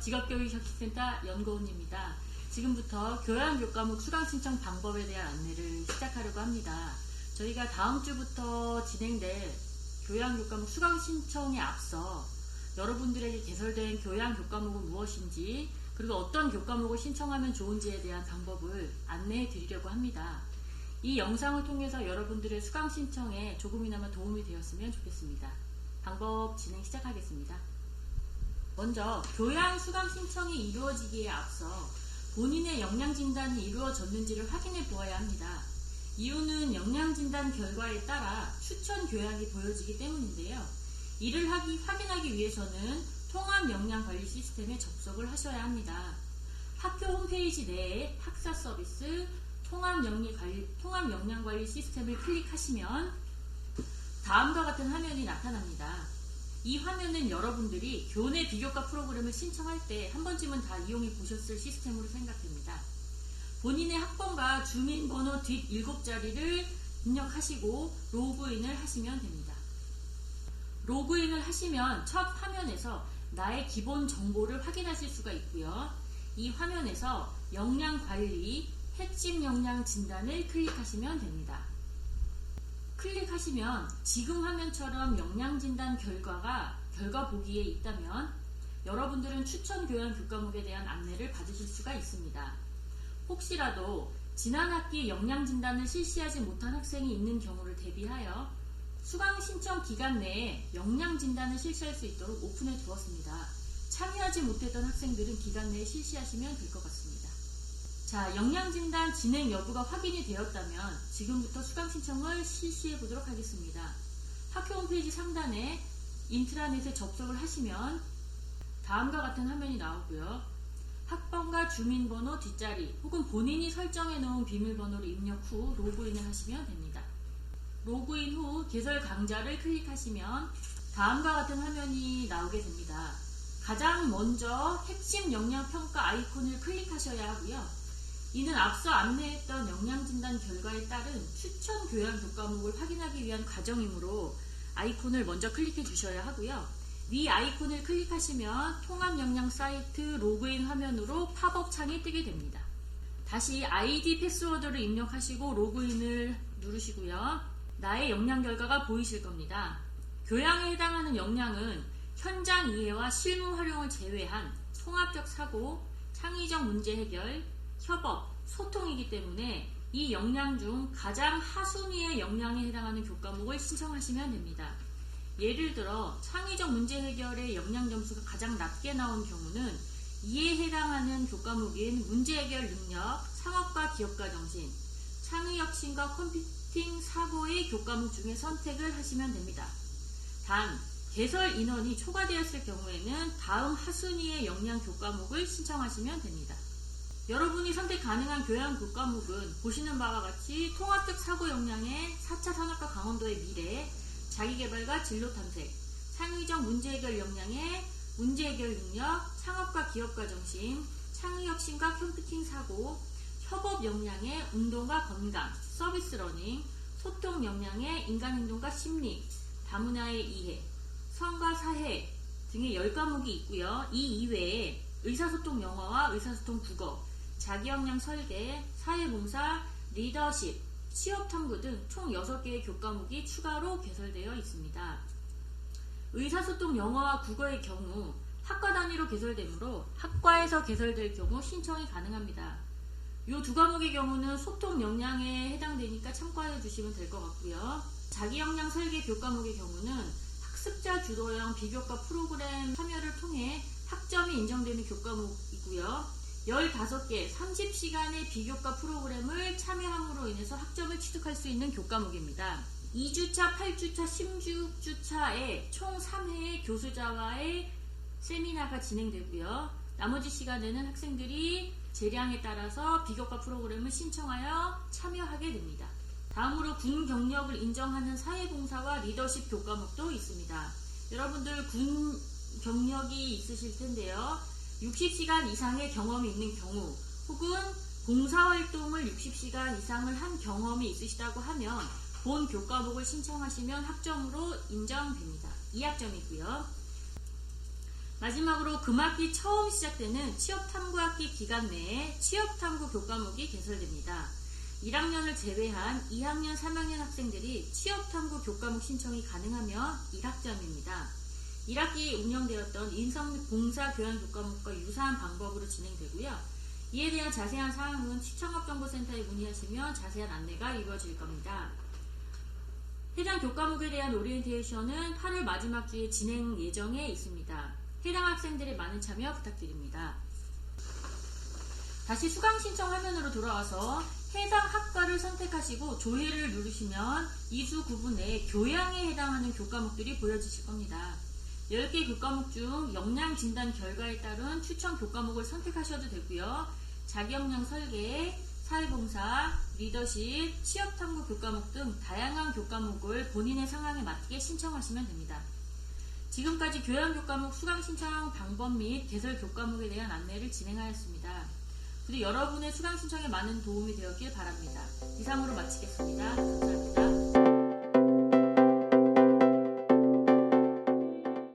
직업교육혁신센터 연구원입니다. 지금부터 교양교과목 수강신청 방법에 대한 안내를 시작하려고 합니다. 저희가 다음 주부터 진행될 교양교과목 수강신청에 앞서 여러분들에게 개설된 교양교과목은 무엇인지, 그리고 어떤 교과목을 신청하면 좋은지에 대한 방법을 안내해 드리려고 합니다. 이 영상을 통해서 여러분들의 수강 신청에 조금이나마 도움이 되었으면 좋겠습니다. 방법 진행 시작하겠습니다. 먼저 교양 수강 신청이 이루어지기에 앞서 본인의 역량진단이 이루어졌는지를 확인해 보아야 합니다. 이유는 역량진단 결과에 따라 추천 교양이 보여지기 때문인데요. 이를 확인하기 위해서는 통합역량관리 시스템에 접속을 하셔야 합니다. 학교 홈페이지 내에 학사 서비스 통합역량관리 시스템을 클릭하시면 다음과 같은 화면이 나타납니다. 이 화면은 여러분들이 교내 비교과 프로그램을 신청할 때 한 번쯤은 다 이용해 보셨을 시스템으로 생각됩니다. 본인의 학번과 주민번호 뒷 7자리를 입력하시고 로그인을 하시면 됩니다. 로그인을 하시면 첫 화면에서 나의 기본 정보를 확인하실 수가 있고요. 이 화면에서 역량관리, 핵심 역량 진단을 클릭하시면 됩니다. 클릭하시면 지금 화면처럼 역량진단 결과 보기에 있다면 여러분들은 추천 교양 교과목에 대한 안내를 받으실 수가 있습니다. 혹시라도 지난 학기 역량진단을 실시하지 못한 학생이 있는 경우를 대비하여 수강 신청 기간 내에 역량진단을 실시할 수 있도록 오픈해 두었습니다. 참여하지 못했던 학생들은 기간 내에 실시하시면 될 것 같습니다. 자, 역량진단 진행 여부가 확인이 되었다면 지금부터 수강 신청을 실시해 보도록 하겠습니다. 학교 홈페이지 상단에 인트라넷에 접속을 하시면 다음과 같은 화면이 나오고요. 학번과 주민번호 뒷자리 혹은 본인이 설정해 놓은 비밀번호를 입력 후 로그인을 하시면 됩니다. 로그인 후 개설 강좌를 클릭하시면 다음과 같은 화면이 나오게 됩니다. 가장 먼저 핵심 역량평가 아이콘을 클릭하셔야 하고요. 이는 앞서 안내했던 역량진단 결과에 따른 추천 교양 교과목을 확인하기 위한 과정이므로 아이콘을 먼저 클릭해 주셔야 하고요. 위 아이콘을 클릭하시면 통합역량 사이트 로그인 화면으로 팝업 창이 뜨게 됩니다. 다시 아이디 패스워드를 입력하시고 로그인을 누르시고요. 나의 역량 결과가 보이실 겁니다. 교양에 해당하는 역량은 현장 이해와 실무 활용을 제외한 통합적 사고, 창의적 문제 해결, 협업, 소통이기 때문에 이 역량 중 가장 하순위의 역량에 해당하는 교과목을 신청하시면 됩니다. 예를 들어 창의적 문제 해결의 역량 점수가 가장 낮게 나온 경우는 이에 해당하는 교과목인 문제 해결 능력, 상업과 기업가 정신, 창의혁신과 컴퓨팅 사고의 교과목 중에 선택을 하시면 됩니다. 단, 개설 인원이 초과되었을 경우에는 다음 하순위의 역량 교과목을 신청하시면 됩니다. 여러분이 선택 가능한 교양 교과목은 보시는 바와 같이 통합적 사고 역량의 4차 산업과 강원도의 미래, 자기개발과 진로 탐색, 창의적 문제 해결 역량의 문제 해결 능력, 상업과 기업가 정신, 창의혁신과 컴퓨팅 사고, 협업 역량의 운동과 건강, 서비스 러닝, 소통 역량의 인간행동과 심리, 다문화의 이해, 성과 사회 등의 10과목이 있고요. 이 이외에 의사소통 영어와 의사소통 국어, 자기역량 설계, 사회봉사, 리더십, 취업탐구 등 총 6개의 교과목이 추가로 개설되어 있습니다. 의사소통 영어와 국어의 경우 학과 단위로 개설되므로 학과에서 개설될 경우 신청이 가능합니다. 이 두 과목의 경우는 소통 역량에 해당되니까 참고해 주시면 될 것 같고요. 자기역량 설계 교과목의 경우는 학습자 주도형 비교과 프로그램 참여를 통해 학점이 인정되는 교과목이고요. 15개 30시간의 비교과 프로그램을 참여함으로 인해서 학점을 취득할 수 있는 교과목입니다. 2주차, 8주차, 16주차에 총 3회의 교수자와의 세미나가 진행되고요. 나머지 시간에는 학생들이 재량에 따라서 비교과 프로그램을 신청하여 참여하게 됩니다. 다음으로 군 경력을 인정하는 사회봉사와 리더십 교과목도 있습니다. 여러분들 군 경력이 있으실 텐데요. 60시간 이상의 경험이 있는 경우 혹은 봉사활동을 60시간 이상을 한 경험이 있으시다고 하면 본 교과목을 신청하시면 학점으로 인정됩니다. 2학점이고요. 마지막으로 금학기 처음 시작되는 취업탐구학기 기간 내에 취업탐구 교과목이 개설됩니다. 1학년을 제외한 2학년, 3학년 학생들이 취업탐구 교과목 신청이 가능하며 1학점입니다. 1학기 운영되었던 인성 및 봉사 교양 교과목과 유사한 방법으로 진행되고요. 이에 대한 자세한 사항은 시청업정보센터에 문의하시면 자세한 안내가 이루어질 겁니다. 해당 교과목에 대한 오리엔테이션은 8월 마지막 주에 진행 예정에 있습니다. 해당 학생들의 많은 참여 부탁드립니다. 다시 수강 신청 화면으로 돌아와서 해당 학과를 선택하시고 조회를 누르시면 이수 구분 내에 교양에 해당하는 교과목들이 보여지실 겁니다. 10개 교과목 중 역량 진단 결과에 따른 추천 교과목을 선택하셔도 되고요. 자기역량 설계, 사회봉사, 리더십, 취업탐구 교과목 등 다양한 교과목을 본인의 상황에 맞게 신청하시면 됩니다. 지금까지 교양교과목 수강 신청 방법 및 개설 교과목에 대한 안내를 진행하였습니다. 부디 여러분의 수강 신청에 많은 도움이 되었길 바랍니다. 이상으로 마치겠습니다. 감사합니다.